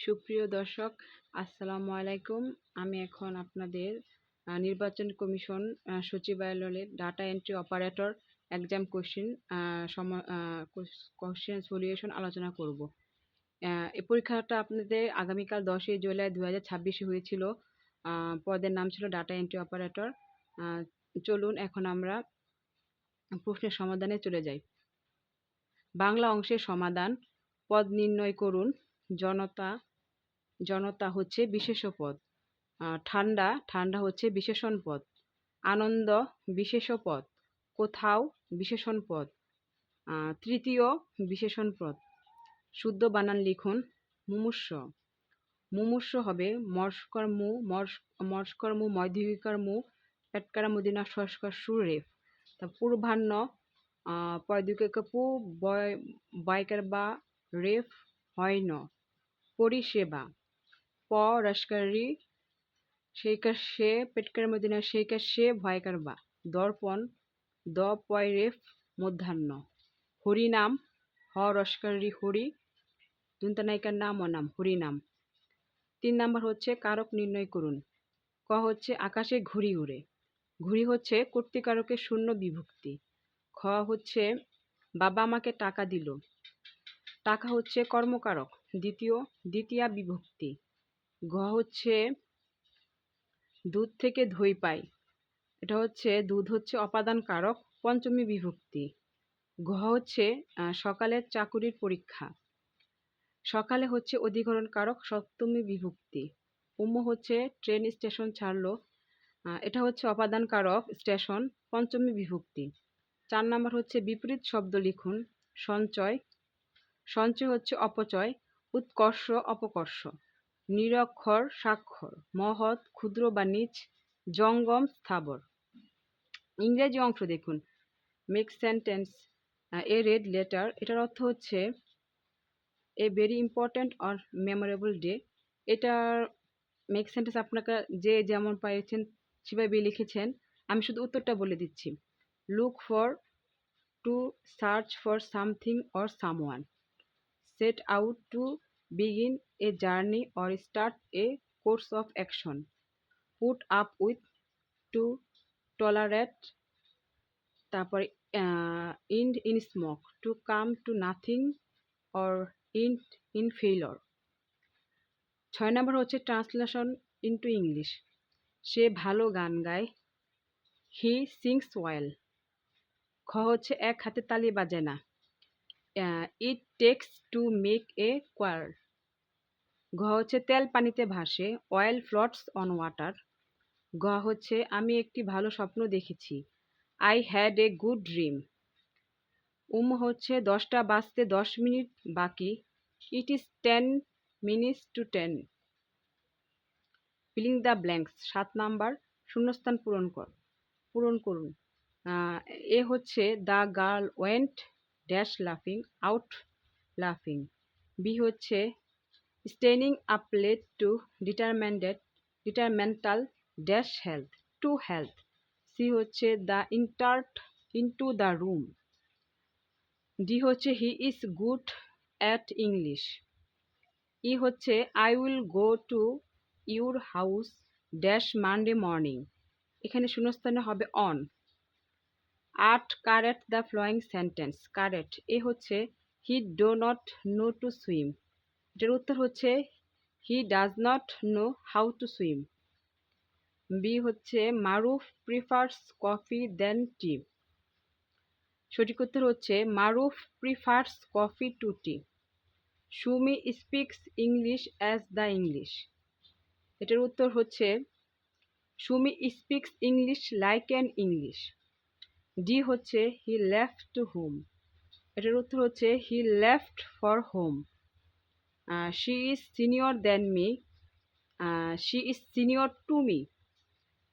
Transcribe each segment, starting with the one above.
সুপ্রিয় দর্শক, আসসালামু আলাইকুম। আমি এখন আপনাদের নির্বাচন কমিশন সচিবালয়ের data entry operator exam question solution আলোচনা করব। এই পরীক্ষাটা আপনাদের আগামীকাল 10ই জুলাই 2026 হয়েছিল। পদের নাম ছিল ডাটা এন্ট্রি অপারেটর। চলুন এখন আমরা প্রশ্নের সমাধানে চলে যাই। বাংলা অংশের সমাধান। পদ নির্ণয় করুন। জনতা হচ্ছে বিশেষ্য পদ। ঠান্ডা হচ্ছে বিশেষণ পদ। আনন্দ বিশেষ্য পদ। কোথাও বিশেষণ পদ। তৃতীয় বিশেষণ পদ। শুদ্ধ বানান লিখুন। মুমূর্ষ হবে মর্সকর মু মধ্যিকার মু পেটকার মদিনা সংস্কার সুরেফ। তা পূর্বাহ্ন পয়দুকে পু বয়কার বা রেফ হয় ন। পরিষেবা প রস্কারি সেইকার সে পেটকার মদিনা সেইকার সে ভয়কার বা। দর্পণ দ পয় রেফ মধ্যাহ্ন। হরিনাম হ রস্কারি হরি দুন্তনায়িকার নাম অনাম হরিনাম। 3 নাম্বার হচ্ছে কারক নির্ণয় করুন। ক হচ্ছে আকাশে ঘুড়ি উড়ে। ঘুড়ি হচ্ছে কর্তৃকারকের শূন্য বিভক্তি। খ হচ্ছে বাবা আমাকে টাকা দিল। টাকা হচ্ছে কর্মকারক দ্বিতীয়া বিভক্তি। ঘ হচ্ছে দুধ থেকে দই পাই। এটা হচ্ছে দুধ হচ্ছে অপাদান কারক পঞ্চমী বিভক্তি। ঘ হচ্ছে সকালের চাকুরির পরীক্ষা। সকালে হচ্ছে অধিকরণ কারক সপ্তমী বিভক্তি। হচ্ছে ট্রেন স্টেশন ছাড়লো। এটা হচ্ছে অপাদান কারক স্টেশন পঞ্চমী বিভক্তি। 4 নাম্বার হচ্ছে বিপরীত শব্দ লিখুন। সঞ্চয় হচ্ছে অপচয়। উৎকর্ষ অপকর্ষ। নিরক্ষর স্বাক্ষর। মহৎ ক্ষুদ্র বা নিচ। জঙ্গম স্থাবর। ইংরেজি অংশ দেখুন। Make sentence a red letter. এটার অর্থ হচ্ছে a very important or memorable day. এটার মেক সেন্টেন্স আপনাকে যে যেমন পাইছেন সেভাবে লিখেছেন। আমি শুধু উত্তরটা বলে দিচ্ছি। Look for to search for something or someone. Set out to begin a journey or start A course of action. Put up with two tolerate. তারপরে in smoke to come to nothing or in failure. 6 number হচ্ছে translation into English. সে ভালো গান গায়। হি sings well. খ হচ্ছে এক হাতে তালি বাজে না। It takes to make a কোয়ার। ঘ হচ্ছে তেল পানিতে ভাসে। Oil floats on water. গ হচ্ছে আমি একটি ভালো স্বপ্ন দেখেছি। I had a good dream. হচ্ছে 10টা বাজতে 10 মিনিট বাকি। It is 10 minutes to 10. Filling the blanks. 7 number শূন্যস্থান পূরণ করুন। এ হচ্ছে দ্য গার্ল ওয়েন্ট ড্যাশ লাফিং আউট লাফিং। বি হচ্ছে straining up late two ডিটারমেন্টাল dash health to health. C হচ্ছে the ইন্টার্ট into the room. D হচ্ছে he is good at English. ই হচ্ছে I will go to your house dash Monday morning. এখানে শূন্যস্থানে হবে on. 8 correct the following sentence. Correct A হচ্ছে he do not know to swim. এটার উত্তর হচ্ছে he does not know how to swim. B হচ্ছে Maruf prefers coffee then tea. সঠিক উত্তর হচ্ছে Maruf prefers coffee to tea. Sumi speaks English as the English. এটার উত্তর হচ্ছে Sumi speaks English like an English. D হচ্ছে হি লেফট টু হোম। এটার উত্তর হচ্ছে he left for home. She is senior than me. She is senior to me.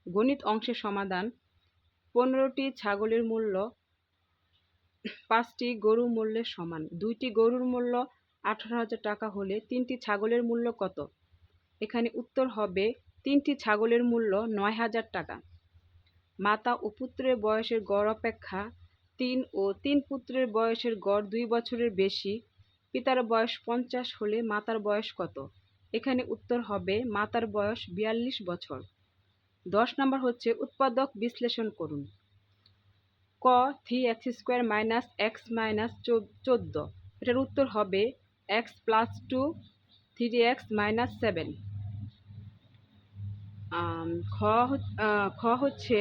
গণিত অংশের সমাধান। 15টি ছাগলের মূল্য 5টি গরুর মূল্যের সমান। 2টি গরুর মূল্য 18,000 টাকা হলে 3টি ছাগলের মূল্য কত? এখানে উত্তর হবে 3টি ছাগলের মূল্য 9,000 টাকা। মাতা ও পুত্রের বয়সের গড় অপেক্ষা 3 ও 3 পুত্রের বয়সের গড় 2 বছরের বেশি। পিতার বয়স 50 হলে মাতার বয়স কত? এখানে উত্তর হবে মাতার বয়স 42 বছর। 10 নম্বর হচ্ছে উৎপাদক বিশ্লেষণ করুন। ক 3x² - x - 14, এটার উত্তর হবে x + 2 3x - 7। খ হচ্ছে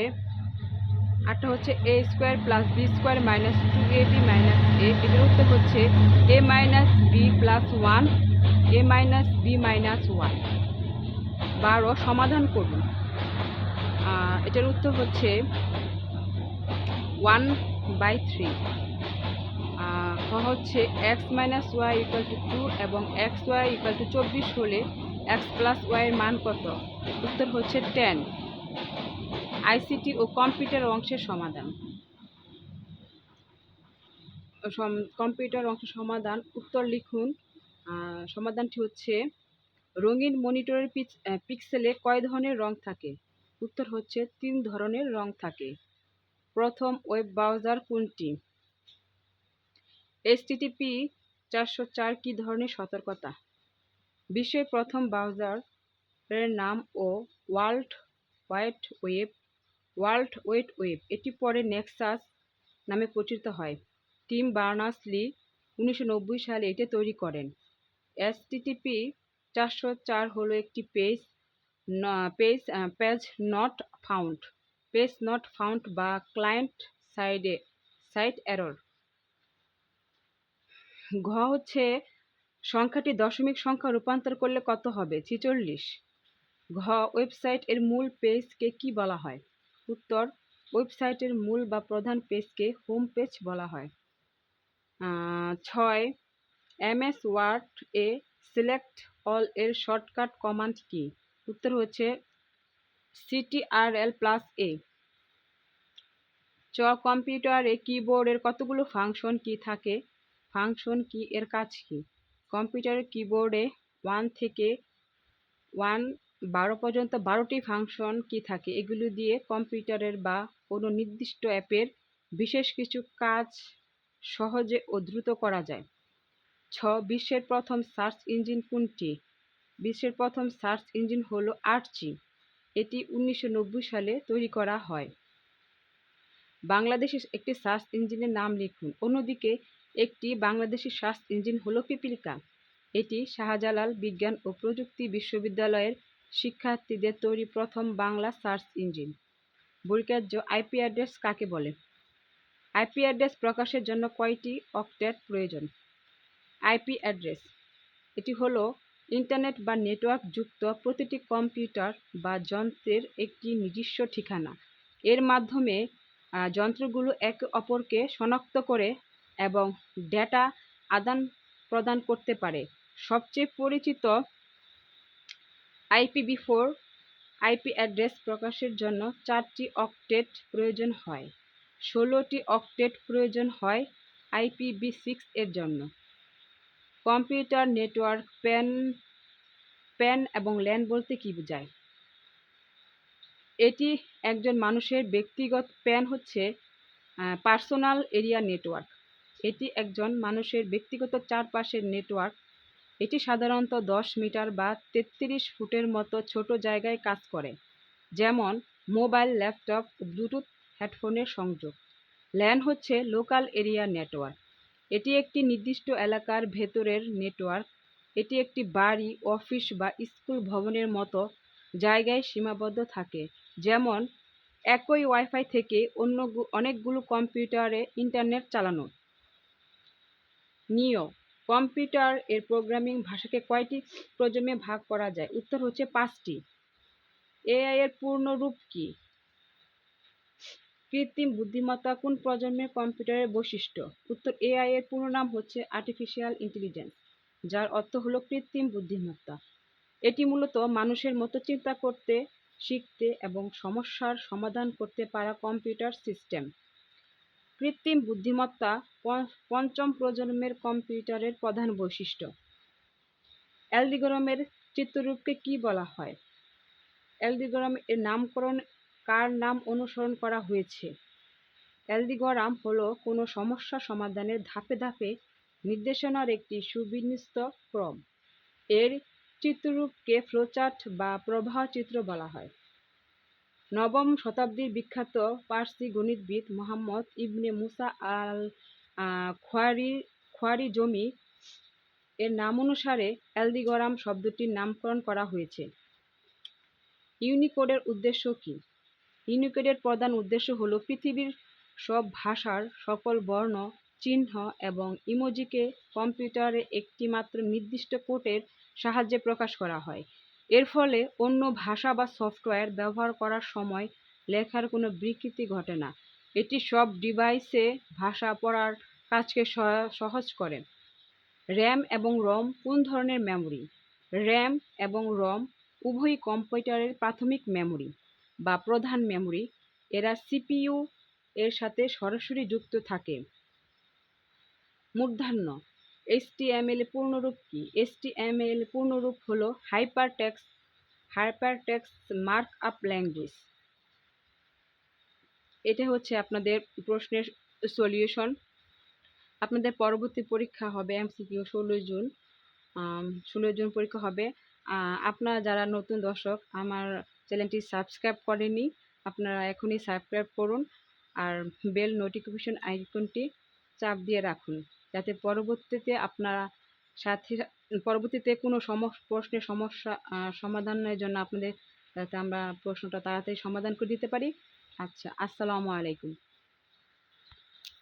আরটা হচ্ছে a² + b² - 2ab - a, এটার উত্তর হচ্ছে a - b + 1 a - b - 1। 12 সমাধান করুন। এটার উত্তর হচ্ছে 1/3। খ হচ্ছে x - y = 2 এবং xy = 24 হলে x + y এর মান কত? উত্তর হচ্ছে 10। আইসিটি ও কম্পিউটার অংশের সমাধান। কম্পিউটার অংশের সমাধান। উত্তর লিখুন। সমাধানটি হচ্ছে রঙিন মনিটরের পিক্সেলে কয় ধরনের রং থাকে? উত্তর হচ্ছে 3 ধরনের রং থাকে। প্রথম ওয়েব ব্রাউজার কোনটি? HTTP 404 কি ধরনের সতর্কতা? বিশ্বের প্রথম ব্রাউজারের নাম ও ওয়ার্ল্ড ওয়াইড ওয়েব, এটি পরে নেক্সাস নামে পরিচিত হয়। টিম বার্নার্স-লি 1990 সালে এটি তৈরি করেন। HTTP 404 হলো একটি পেজ নট ফাউন্ড বা ক্লায়েন্ট সাইড এরর। ঘ হচ্ছে সংখ্যাটি দশমিক সংখ্যা রূপান্তর করলে কত হবে? 46। ঘ ওয়েবসাইট এর মূল পেজকে কি বলা হয়? উত্তর ওয়েবসাইটের মূল বা প্রধান পেজকে হোম পেজ বলা হয়। 6 MS word A select all এর শর্টকাট কমান্ড কি? উত্তর হচ্ছে CTRL+A। কম্পিউটারে কিবোর্ডের কতগুলো ফাংশন কি থাকে? ফাংশন কি এর কাজ কি? কম্পিউটারের কিবোর্ডে 1 থেকে 12 পর্যন্ত 12টি ফাংশন কি থাকে। এগুলো দিয়ে কম্পিউটারের বা কোনো নির্দিষ্ট অ্যাপের বিশেষ কিছু কাজ সহজে ও দ্রুত করা যায়। বিশ্বের প্রথম সার্চ ইঞ্জিন কোনটি? বিশ্বের প্রথম সার্চ ইঞ্জিন হলো আর্চি। এটি 1990 সালে তৈরি করা হয়। বাংলাদেশের একটি সার্চ ইঞ্জিনের নাম লিখুন। অন্যদিকে একটি বাংলাদেশি সার্চ ইঞ্জিন হলো পিপীলিকা। এটি শাহজালাল বিজ্ঞান ও প্রযুক্তি বিশ্ববিদ্যালয়ের শিক্ষার্থীদের তৈরি প্রথম বাংলা সার্চ ইঞ্জিন। বৈকার্য আইপি অ্যাড্রেস কাকে বলে? আইপি অ্যাড্রেস প্রকাশের জন্য কয়টি অক্টেট প্রয়োজন? আইপি অ্যাড্রেস এটি হলো ইন্টারনেট বা নেটওয়ার্ক যুক্ত প্রতিটি কম্পিউটার বা যন্ত্রের একটি নিজস্ব ঠিকানা। এর মাধ্যমে যন্ত্রগুলো একে অপরকে শনাক্ত করে এবং ডেটা আদান প্রদান করতে পারে। সবচেয়ে পরিচিত IPv4 আইপি অ্যাড্রেস প্রকাশের জন্য 4টি অক্টেট প্রয়োজন হয়। 16টি অক্টেট প্রয়োজন হয় IPv6 এর জন্য। কম্পিউটার নেটওয়ার্ক প্যান এবং ল্যান বলতে কি বোঝায়? এটি একজন মানুষের ব্যক্তিগত প্যান হচ্ছে পার্সোনাল এরিয়া নেটওয়ার্ক। এটি একজন মানুষের ব্যক্তিগত চারপাশের নেটওয়ার্ক। এটি সাধারণত 10 মিটার বা 33 ফুটের মতো ছোট জায়গায় কাজ করে, যেমন মোবাইল, ল্যাপটপ ও ব্লুটুথ হেডফোনের সংযোগ। ল্যান হচ্ছে লোকাল এরিয়া নেটওয়ার্ক। এটি একটি নির্দিষ্ট এলাকার ভেতরের নেটওয়ার্ক। এটি একটি বাড়ি, অফিস বা স্কুল ভবনের মতো জায়গায় সীমাবদ্ধ থাকে, যেমন একই ওয়াইফাই থেকে অনেকগুলো কম্পিউটারে ইন্টারনেট চালানো। নিও কম্পিউটার এর প্রোগ্রামিং ভাষাকে কয়টি প্রজন্মে ভাগ করা যায়? উত্তর হচ্ছে 5টি। এআই এর পূর্ণ রূপ কি? কৃত্রিম বুদ্ধিমত্তা কোন প্রজন্মের কম্পিউটারের বৈশিষ্ট্য? উত্তর এআই এর পূর্ণ নাম হচ্ছে আর্টিফিশিয়াল ইন্টেলিজেন্স, যার অর্থ হলো কৃত্রিম বুদ্ধিমত্তা। এটি মূলত মানুষের মতো চিন্তা করতে, শিখতে এবং সমস্যার সমাধান করতে পারা কম্পিউটার সিস্টেম। কৃত্রিম বুদ্ধিমত্তা পঞ্চম প্রজন্মের কম্পিউটারের প্রধান বৈশিষ্ট্য। অ্যালগরিদমের চিত্ররূপকে কি বলা হয়? অ্যালগরিদম এর নামকরণ কার নাম অনুসরণ করা হয়েছে? অ্যালগরিদম হলো কোনো সমস্যা সমাধানের ধাপে ধাপে নির্দেশনার একটি সুবিন্যস্ত ক্রম। এর চিত্ররূপকে ফ্লোচার্ট বা প্রবাহ চিত্র বলা হয়। নবম শতাব্দীর বিখ্যাত পার্সি গণিতবিদ মুহাম্মদ ইবনে মুসা আল খোয়ারিজমি এর নামানুসারে অ্যালগোরিদম শব্দটির নামকরণ করা হয়েছে। ইউনিকোডের উদ্দেশ্য কি? ইউনিকোডের প্রধান উদ্দেশ্য হল পৃথিবীর সব ভাষার সকল বর্ণ, চিহ্ন এবং ইমোজিকে কম্পিউটারে একটি মাত্র নির্দিষ্ট কোডের সাহায্যে প্রকাশ করা হয়। এর ফলে অন্য ভাষা বা সফটওয়্যার ব্যবহার করার সময় লেখার কোনো বিকৃতি ঘটে না। এটি সব ডিভাইসে ভাষা পড়ার কাজকে সহজ করে। র্যাম এবং রম কোন ধরনের মেমোরি? র্যাম এবং রম উভয়ই কম্পিউটারের প্রাথমিক মেমোরি বা প্রধান মেমোরি। এরা সিপিইউ এর সাথে সরাসরি যুক্ত থাকে। মূর্ধন্য এইচটিএমএল এর পূর্ণরূপ কি? এইচটিএমএল এর পূর্ণরূপ হলো হাইপারটেক্সট মার্কআপ ল্যাঙ্গুয়েজ। এটা হচ্ছে আপনাদের প্রশ্নের সলিউশন। আপনাদের পরবর্তী পরীক্ষা হবে এমসিকিউ 16 জুন পরীক্ষা হবে। আপনারা যারা নতুন দর্শক আমার চ্যানেলটি সাবস্ক্রাইব করেননি, আপনারা এখনই সাবস্ক্রাইব করুন আর বেল নোটিফিকেশন আইকনটি চাপ দিয়ে রাখুন, যাতে পরবর্তীতে কোনো প্রশ্নের সমস্যা সমাধানের জন্য আপনাদের, যাতে আমরা প্রশ্নটা তাড়াতাড়ি সমাধান করে দিতে পারি। আচ্ছা, আসসালামু আলাইকুম।